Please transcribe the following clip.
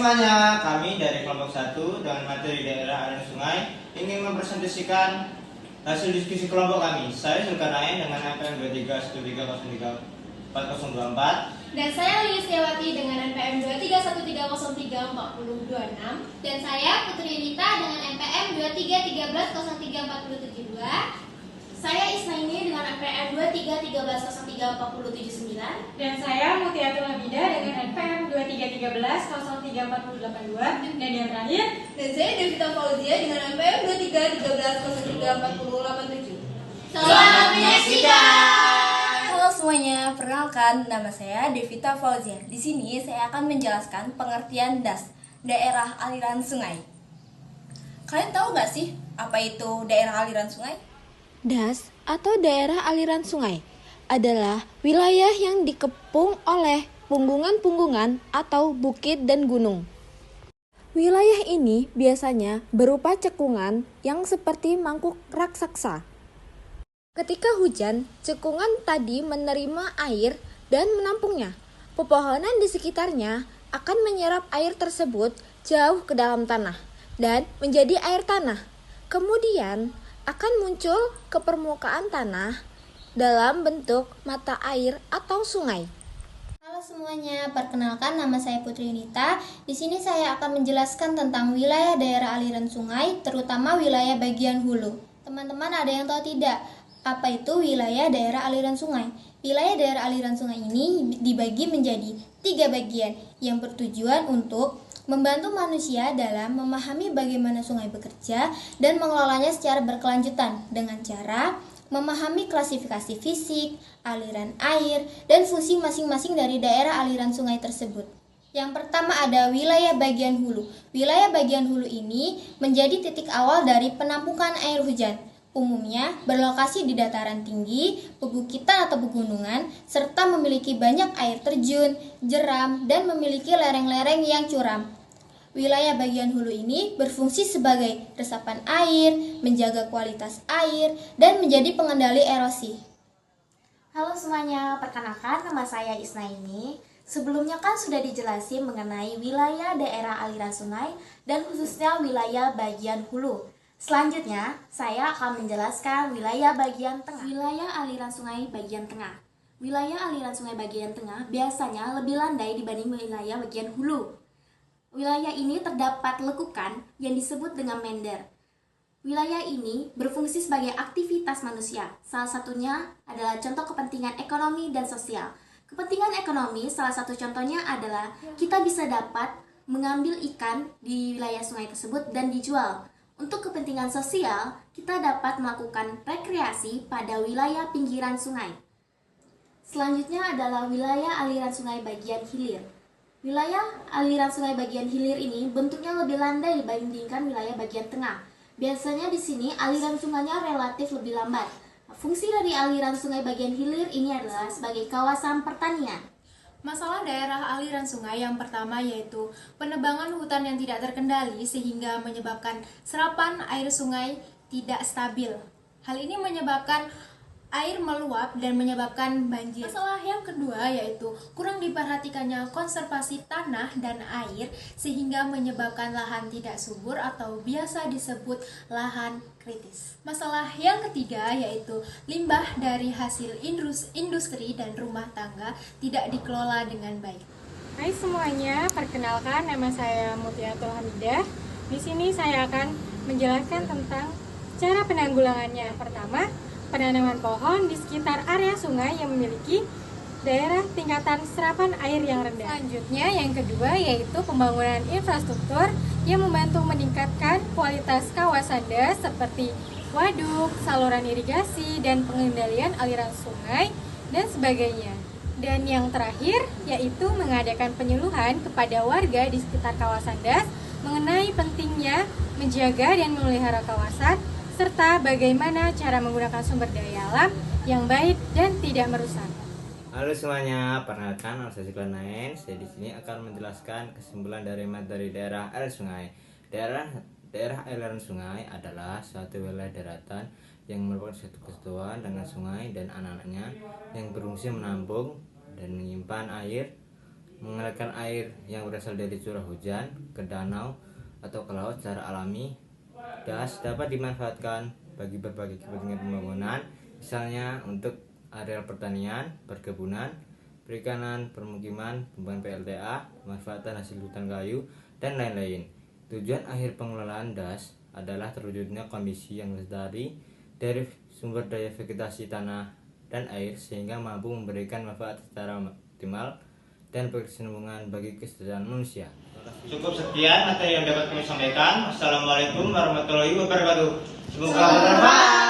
semuanya, kami dari kelompok 1 dengan materi daerah aliran sungai ingin mempresentasikan hasil diskusi kelompok kami. Saya Zulkarnain dengan NPM 2313034024. Dan saya Listiawati dengan NPM 2313034026. Dan saya Putri Rita dengan NPM 2313034072. Saya Isnaini dengan NPM 2313034079. Dan saya Mutiatul Hamidah dengan NPM 2313034082. Dan yang terakhir, Dan saya Devita Fauzia dengan NPM 2313034087. Selamat menyaksikan. Halo semuanya, perkenalkan nama saya Devita Fauzia. Di sini saya akan menjelaskan pengertian DAS, daerah aliran sungai. Kalian tahu gak sih apa itu daerah aliran sungai? DAS atau daerah aliran sungai adalah wilayah yang dikepung oleh punggungan-punggungan atau bukit dan gunung. Wilayah ini biasanya berupa cekungan yang seperti mangkuk raksasa. Ketika hujan, cekungan tadi menerima air dan menampungnya. Pepohonan di sekitarnya akan menyerap air tersebut jauh ke dalam tanah dan menjadi air tanah. Kemudian akan muncul ke permukaan tanah dalam bentuk mata air atau sungai. Halo semuanya, perkenalkan nama saya Putri Nita. Di sini saya akan menjelaskan tentang wilayah daerah aliran sungai, terutama wilayah bagian hulu. Teman-teman ada yang tahu tidak? Apa itu wilayah daerah aliran sungai? Wilayah daerah aliran sungai ini dibagi menjadi 3 bagian yang bertujuan untuk membantu manusia dalam memahami bagaimana sungai bekerja dan mengelolanya secara berkelanjutan dengan cara memahami klasifikasi fisik, aliran air, dan fungsi masing-masing dari daerah aliran sungai tersebut. Yang pertama ada wilayah bagian hulu. Wilayah bagian hulu ini menjadi titik awal dari penampungan air hujan. Umumnya berlokasi di dataran tinggi, pebukitan atau pegunungan, serta memiliki banyak air terjun, jeram, dan memiliki lereng-lereng yang curam. Wilayah bagian hulu ini berfungsi sebagai resapan air, menjaga kualitas air, dan menjadi pengendali erosi. Halo semuanya, perkenalkan nama saya Isnaini. Sebelumnya kan sudah dijelasin mengenai wilayah daerah aliran sungai dan khususnya wilayah bagian hulu. Selanjutnya, saya akan menjelaskan wilayah bagian tengah. Wilayah aliran sungai bagian tengah. Wilayah aliran sungai bagian tengah biasanya lebih landai dibanding wilayah bagian hulu. Wilayah ini terdapat lekukan yang disebut dengan mender. Wilayah ini berfungsi sebagai aktivitas manusia. Salah satunya adalah contoh kepentingan ekonomi dan sosial. Kepentingan ekonomi salah satu contohnya adalah kita bisa dapat mengambil ikan di wilayah sungai tersebut dan dijual. Untuk kepentingan sosial, kita dapat melakukan rekreasi pada wilayah pinggiran sungai. Selanjutnya adalah wilayah aliran sungai bagian hilir. Wilayah aliran sungai bagian hilir ini bentuknya lebih landai dibandingkan wilayah bagian tengah. Biasanya di sini aliran sungainya relatif lebih lambat. Fungsi dari aliran sungai bagian hilir ini adalah sebagai kawasan pertanian. masalah daerah aliran sungai yang pertama yaitu penebangan hutan yang tidak terkendali sehingga menyebabkan serapan air sungai tidak stabil. Hal ini menyebabkan air meluap dan menyebabkan banjir. Masalah yang kedua yaitu kurang diperhatikannya konservasi tanah dan air sehingga menyebabkan lahan tidak subur atau biasa disebut lahan kritis. Masalah yang ketiga yaitu limbah dari hasil industri dan rumah tangga tidak dikelola dengan baik. Hai semuanya, perkenalkan nama saya Mutiatul Hamidah. Di sini saya akan menjelaskan tentang cara penanggulangannya. Pertama, penanaman pohon di sekitar area sungai yang memiliki daerah tingkatan serapan air yang rendah. Selanjutnya, yang kedua yaitu pembangunan infrastruktur yang membantu meningkatkan kualitas kawasan das seperti waduk, saluran irigasi, dan pengendalian aliran sungai, dan sebagainya. Dan yang terakhir yaitu mengadakan penyuluhan kepada warga di sekitar kawasan das mengenai pentingnya menjaga dan memelihara kawasan serta bagaimana cara menggunakan sumber daya alam yang baik dan tidak merusak. Halo semuanya, perkenalkan nama saya Zulkarnain. Saya di sini akan menjelaskan kesimpulan dari materi daerah aliran sungai. Daerah aliran sungai adalah suatu wilayah daratan yang merupakan suatu kesatuan dengan sungai dan anak-anaknya yang berfungsi menampung dan menyimpan air mengalirkan air yang berasal dari curah hujan ke danau atau ke laut secara alami. Das dapat dimanfaatkan bagi berbagai kepentingan pembangunan, misalnya untuk areal pertanian, perkebunan, perikanan, permukiman, pembangunan PLTA, pemanfaatan hasil hutan kayu, dan lain-lain. Tujuan akhir pengelolaan das adalah terwujudnya kondisi yang lestari dari sumber daya vegetasi tanah dan air sehingga mampu memberikan manfaat secara optimal dan berkesinambungan bagi kesejahteraan manusia. Cukup sekian materi yang dapat kami sampaikan. Wassalamualaikum warahmatullahi wabarakatuh. Semoga bermanfaat.